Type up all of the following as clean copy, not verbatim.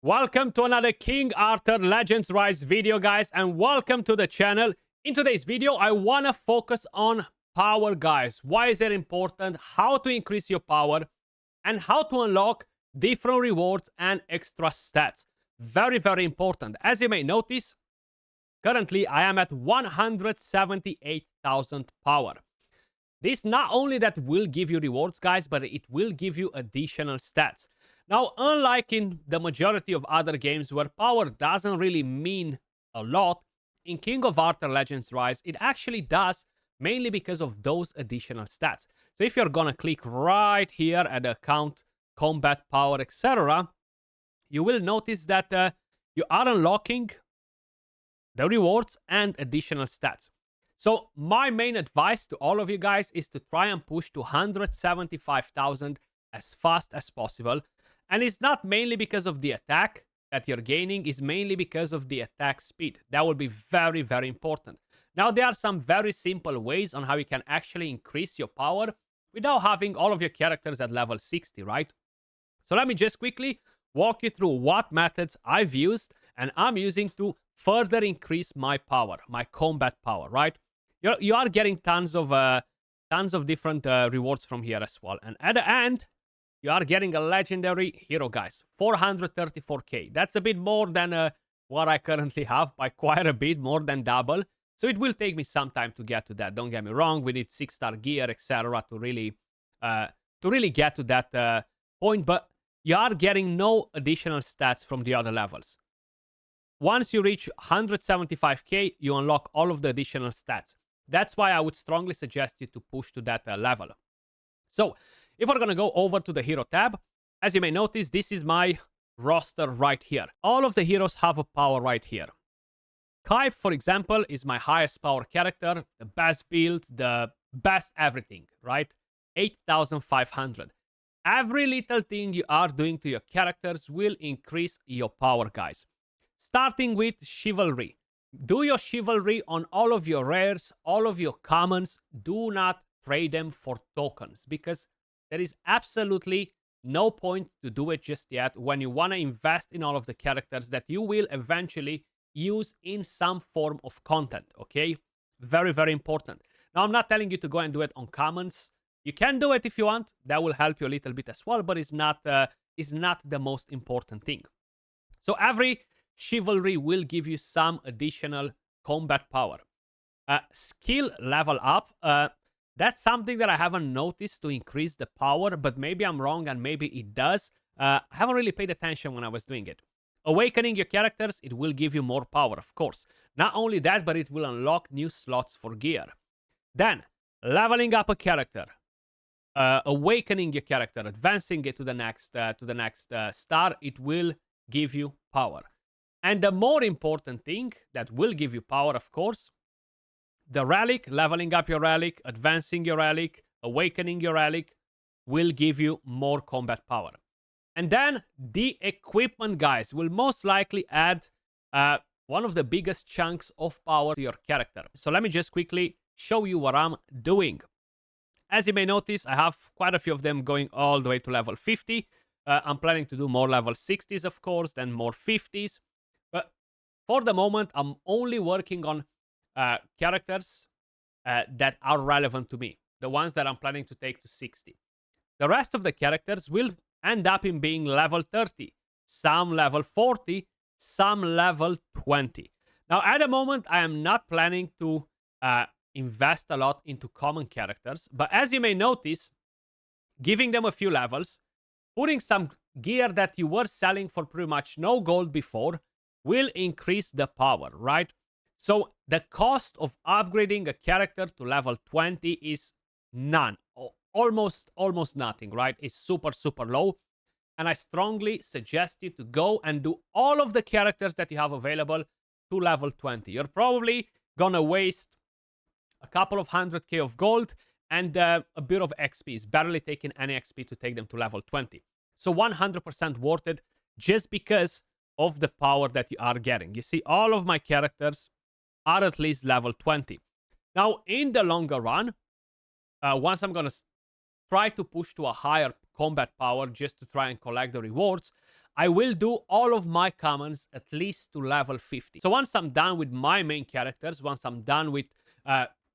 Welcome to another King Arthur Legends Rise video, guys, and welcome to the channel. In today's video, I want to focus on power, guys. Why is it important? How to increase your power and how to unlock different rewards and extra stats. Very, very important. As you may notice, currently I am at 178,000 power. This not only that will give you rewards, guys, but it will give you additional stats. Now, unlike in the majority of other games where power doesn't really mean a lot, in King of Arthur Legends Rise, it actually does, mainly because of those additional stats. So if you're gonna click right here at account, combat, power, etc., you will notice that you are unlocking the rewards and additional stats. So my main advice to all of you guys is to try and push to 175,000 as fast as possible. And it's not mainly because of the attack that you're gaining, it's mainly because of the attack speed. That will be very, very important. Now, there are some very simple ways on how you can actually increase your power without having all of your characters at level 60, right? So let me just quickly walk you through what methods I've used and I'm using to further increase my power, my combat power, right? You are getting tons of different rewards from here as well. And at the end, you are getting a legendary hero, guys. 434k. That's a bit more than what I currently have, by quite a bit, more than double. So it will take me some time to get to that. Don't get me wrong. We need 6-star gear, etc. to really get to that point. But you are getting no additional stats from the other levels. Once you reach 175k, you unlock all of the additional stats. That's why I would strongly suggest you to push to that level. So, if we're going to go over to the hero tab, as you may notice, this is my roster right here. All of the heroes have a power right here. Kai, for example, is my highest power character, the best build, the best everything, right? 8,500. Every little thing you are doing to your characters will increase your power, guys. Starting with chivalry. Do your chivalry on all of your rares, all of your commons. Do not trade them for tokens, because there is absolutely no point to do it just yet when you want to invest in all of the characters that you will eventually use in some form of content, okay? Very, very important. Now, I'm not telling you to go and do it on commons. You can do it if you want. That will help you a little bit as well, but it's not the most important thing. So every chivalry will give you some additional combat power. Skill level up. That's something that I haven't noticed to increase the power, but maybe I'm wrong and maybe it does. I haven't really paid attention when I was doing it. Awakening your characters, it will give you more power, of course. Not only that, but it will unlock new slots for gear. Then, leveling up a character. Awakening your character, advancing it to the next star, it will give you power. And the more important thing that will give you power, of course, the relic, leveling up your relic, advancing your relic, awakening your relic, will give you more combat power. And then the equipment, guys, will most likely add one of the biggest chunks of power to your character. So let me just quickly show you what I'm doing. As you may notice, I have quite a few of them going all the way to level 50. I'm planning to do more level 60s, of course, then more 50s. But for the moment, I'm only working on characters that are relevant to me, the ones that I'm planning to take to 60. The rest of the characters will end up in being level 30, some level 40, some level 20. Now, at the moment, I am not planning to invest a lot into common characters, but as you may notice, giving them a few levels, putting some gear that you were selling for pretty much no gold before, will increase the power, right? So the cost of upgrading a character to level 20 is none. Almost nothing, right? It's super, super low. And I strongly suggest you to go and do all of the characters that you have available to level 20. You're probably gonna waste a couple of 100k of gold and a bit of XP. It's barely taking any XP to take them to level 20. So 100% worth it, just because of the power that you are getting. You see, all of my characters are at least level 20. Now, in the longer run, once I'm gonna try to push to a higher combat power just to try and collect the rewards, I will do all of my commons at least to level 50. So once I'm done with my main characters, once I'm done with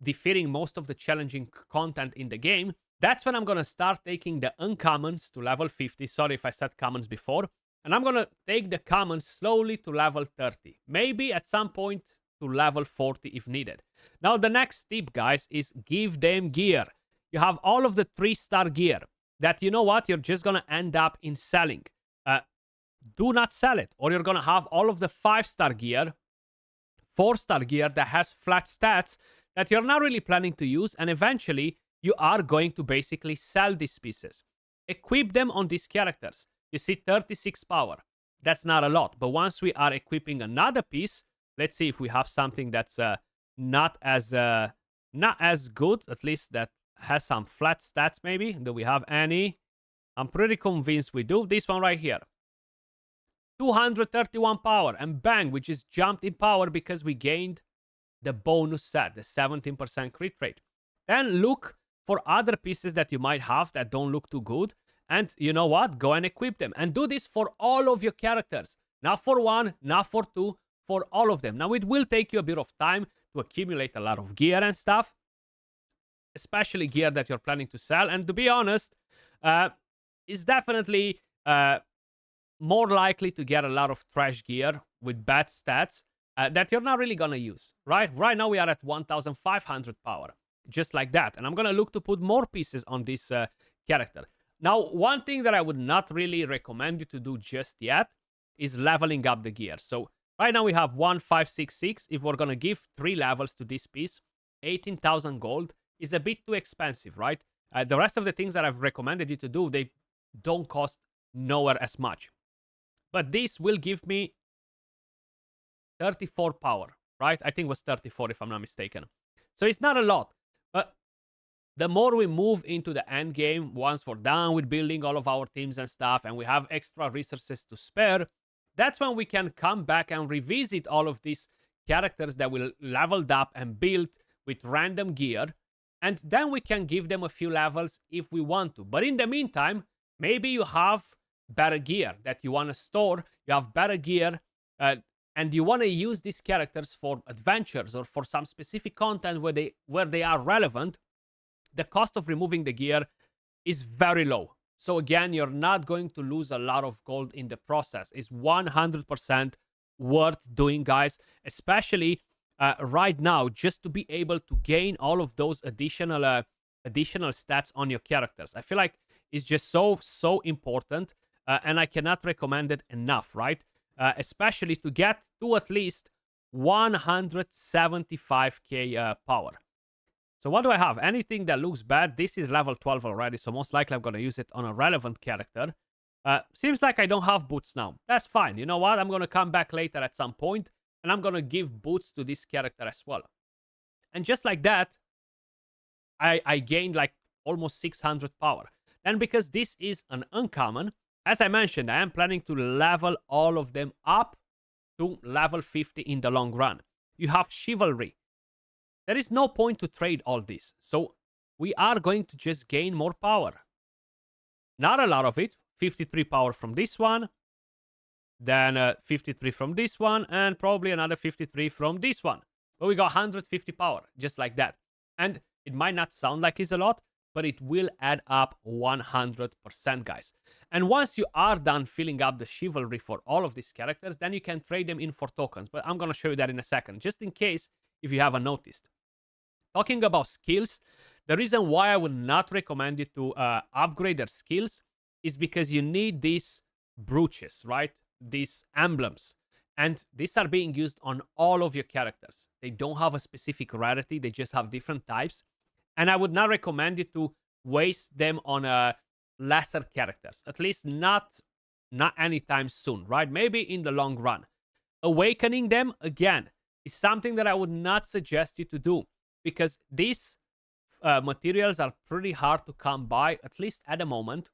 defeating most of the challenging content in the game, that's when I'm going to start taking the uncommons to level 50. Sorry if I said commons before. And I'm going to take the commons slowly to level 30. Maybe at some point to level 40 if needed. Now, the next tip, guys, is give them gear. You have all of the 3-star gear that, you know what, you're just going to end up in selling. Do not sell it, or you're going to have all of the 5-star gear, 4-star gear that has flat stats that you're not really planning to use, and eventually you are going to basically sell these pieces. Equip them on these characters. You see 36 power. That's not a lot, but once we are equipping another piece, let's see if we have something that's not as good, at least that has some flat stats maybe. Do we have any? I'm pretty convinced we do. This one right here. 231 power, and bang, we just jumped in power because we gained the bonus set, the 17% crit rate. Then look for other pieces that you might have that don't look too good, and you know what? Go and equip them. And do this for all of your characters. Not for one, not for two, for all of them. Now, it will take you a bit of time to accumulate a lot of gear and stuff, especially gear that you're planning to sell. And to be honest, it's definitely more likely to get a lot of trash gear with bad stats that you're not really going to use, right? Right now, we are at 1,500 power, just like that. And I'm going to look to put more pieces on this character. Now, one thing that I would not really recommend you to do just yet is leveling up the gear. So right now we have 1,566. If we're going to give 3 levels to this piece, 18,000 gold is a bit too expensive, right? The rest of the things that I've recommended you to do, they don't cost nowhere as much. But this will give me 34 power, right? I think it was 34 if I'm not mistaken. So it's not a lot, but the more we move into the end game, once we're done with building all of our teams and stuff, and we have extra resources to spare, that's when we can come back and revisit all of these characters that we leveled up and built with random gear, and then we can give them a few levels if we want to. But in the meantime, maybe you have better gear that you want to store, you have better gear, and you want to use these characters for adventures or for some specific content where they are relevant. The cost of removing the gear is very low. So again, you're not going to lose a lot of gold in the process. It's 100% worth doing, guys, especially right now, just to be able to gain all of those additional stats on your characters. I feel like it's just so important, and I cannot recommend it enough, right? Especially to get to at least 175k power. So what do I have? Anything that looks bad? This is level 12 already, so most likely I'm going to use it on a relevant character. Seems like I don't have boots now. That's fine. You know what? I'm going to come back later at some point, and I'm going to give boots to this character as well. And just like that, I gained like almost 600 power. And because this is an uncommon, as I mentioned, I am planning to level all of them up to level 50 in the long run. You have Chivalry. There is no point to trade all this. So we are going to just gain more power. Not a lot of it. 53 power from this one. Then 53 from this one. And probably another 53 from this one. But we got 150 power. Just like that. And it might not sound like it's a lot, but it will add up 100%, guys. And once you are done filling up the Chivalry for all of these characters, then you can trade them in for tokens. But I'm going to show you that in a second, just in case if you haven't noticed. Talking about skills, the reason why I would not recommend you to upgrade their skills is because you need these brooches, right? These emblems. And these are being used on all of your characters. They don't have a specific rarity. They just have different types. And I would not recommend you to waste them on lesser characters. At least not anytime soon, right? Maybe in the long run. Awakening them, again, is something that I would not suggest you to do. Because these materials are pretty hard to come by, at least at the moment.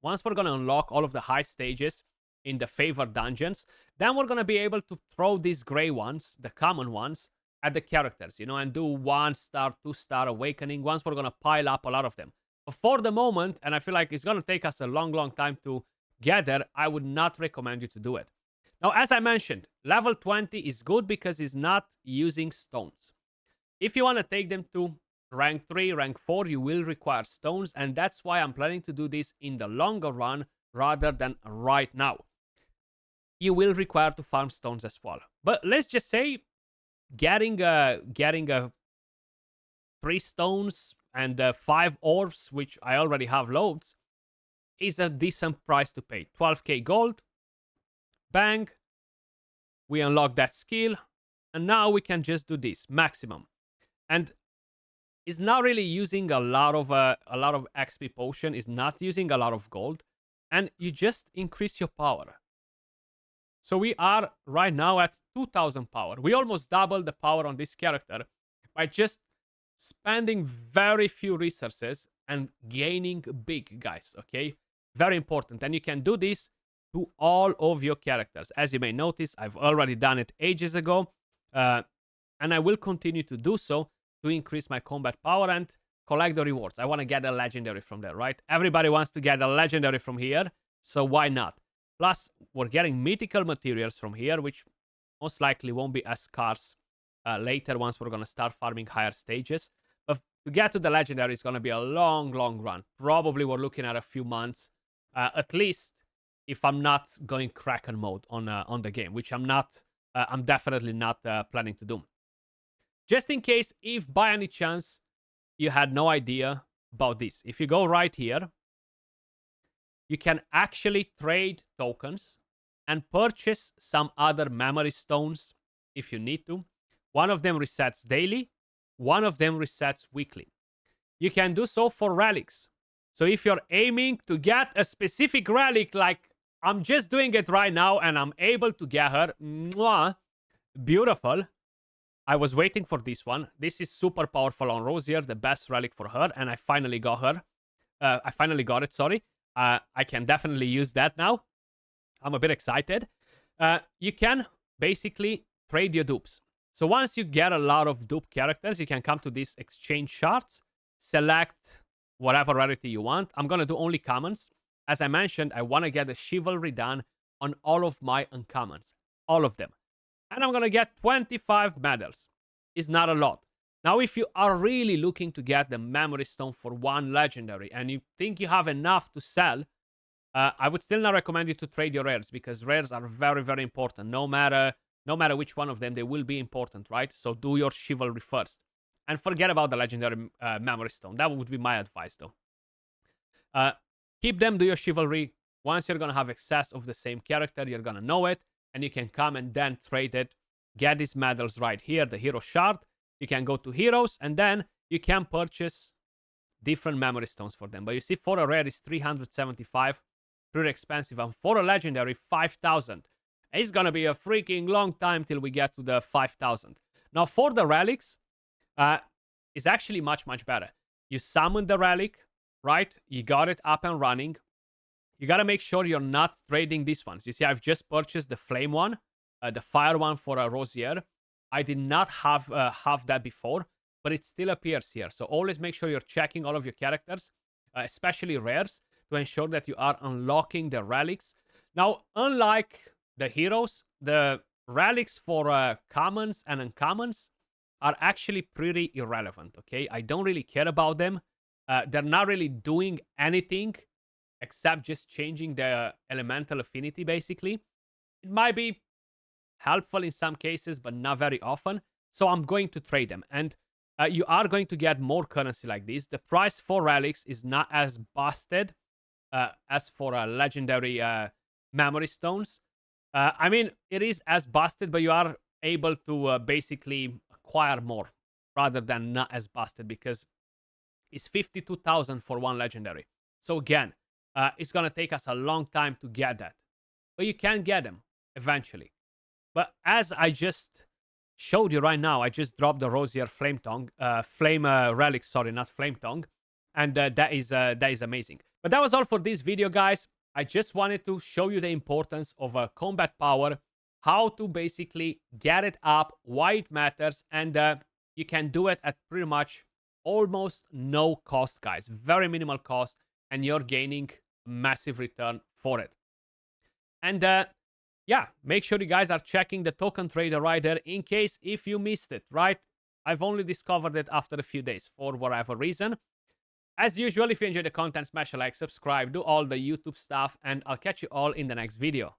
Once we're going to unlock all of the high stages in the favored dungeons, then we're going to be able to throw these gray ones, the common ones, at the characters, you know, and do 1-star, 2-star awakening. Once we're going to pile up a lot of them. But for the moment, and I feel like it's going to take us a long time to gather, I would not recommend you to do it. Now, as I mentioned, level 20 is good because it's not using stones. If you want to take them to rank 3, rank 4, you will require stones, and that's why I'm planning to do this in the longer run rather than right now. You will require to farm stones as well. But let's just say getting a 3 stones and 5 orbs, which I already have loads, is a decent price to pay. 12k gold, bang, we unlock that skill, and now we can just do this maximum. And it's not really using a lot of XP potion, is not using a lot of gold, and you just increase your power. So we are right now at 2000 power. We almost doubled the power on this character by just spending very few resources and gaining big, guys, okay? Very important. And you can do this to all of your characters. As you may notice, I've already done it ages ago, and I will continue to do so to increase my combat power and collect the rewards. I want to get a legendary from there, right? Everybody wants to get a legendary from here, so why not? Plus, we're getting mythical materials from here, which most likely won't be as scarce later once we're going to start farming higher stages. But to get to the legendary is going to be a long, long run. Probably we're looking at a few months, at least if I'm not going Kraken mode on the game, which I'm not. I'm definitely not planning to do. Just in case, if by any chance you had no idea about this, if you go right here, you can actually trade tokens and purchase some other memory stones if you need to. One of them resets daily, one of them resets weekly. You can do so for relics. So if you're aiming to get a specific relic, like I'm just doing it right now and I'm able to get her, mwah, beautiful. I was waiting for this one. This is super powerful on Rosier, the best relic for her, and I finally got her. I finally got it, sorry. I can definitely use that now. I'm a bit excited. You can basically trade your dupes. So once you get a lot of dupe characters, you can come to these exchange shards, select whatever rarity you want. I'm going to do only commons. As I mentioned, I want to get the chivalry done on all of my uncommons. All of them. And I'm going to get 25 medals. It's not a lot. Now, if you are really looking to get the memory stone for one legendary and you think you have enough to sell, I would still not recommend you to trade your rares, because rares are very, very important. No matter which one of them, they will be important, right? So do your chivalry first. And forget about the legendary memory stone. That would be my advice, though. Keep them, do your chivalry. Once you're going to have excess of the same character, you're going to know it. And you can come and then trade it. Get these medals right here, the hero shard. You can go to heroes, and then you can purchase different memory stones for them. But you see, for a rare is 375, pretty expensive. And for a legendary, 5,000. It's going to be a freaking long time till we get to the 5,000. Now, for the relics, it's actually much, much better. You summon the relic, right? You got it up and running. You got to make sure you're not trading these ones. You see, I've just purchased the flame one, the fire one for a Rosier. I did not have that before, but it still appears here. So always make sure you're checking all of your characters, especially rares, to ensure that you are unlocking the relics. Now, unlike the heroes, the relics for commons and uncommons are actually pretty irrelevant, okay? I don't really care about them. They're not really doing anything except just changing the elemental affinity, basically. It might be helpful in some cases, but not very often. So I'm going to trade them. And you are going to get more currency like this. The price for relics is not as busted as for legendary memory stones. I mean, it is as busted, but you are able to basically acquire more rather than not as busted, because it's 52,000 for one legendary. So again, it's going to take us a long time to get that. But you can get them eventually. But as I just showed you right now, I just dropped the Rosier Flame Relic, sorry, not Flame Tongue. And that is amazing. But that was all for this video, guys. I just wanted to show you the importance of combat power, how to basically get it up, why it matters, and you can do it at pretty much almost no cost, guys. Very minimal cost, and you're gaining massive return for it. And yeah, make sure you guys are checking the token trader right there in case if you missed it, right? I've only discovered it after a few days for whatever reason. As usual, if you enjoy the content, smash a like, subscribe, do all the YouTube stuff, and I'll catch you all in the next video.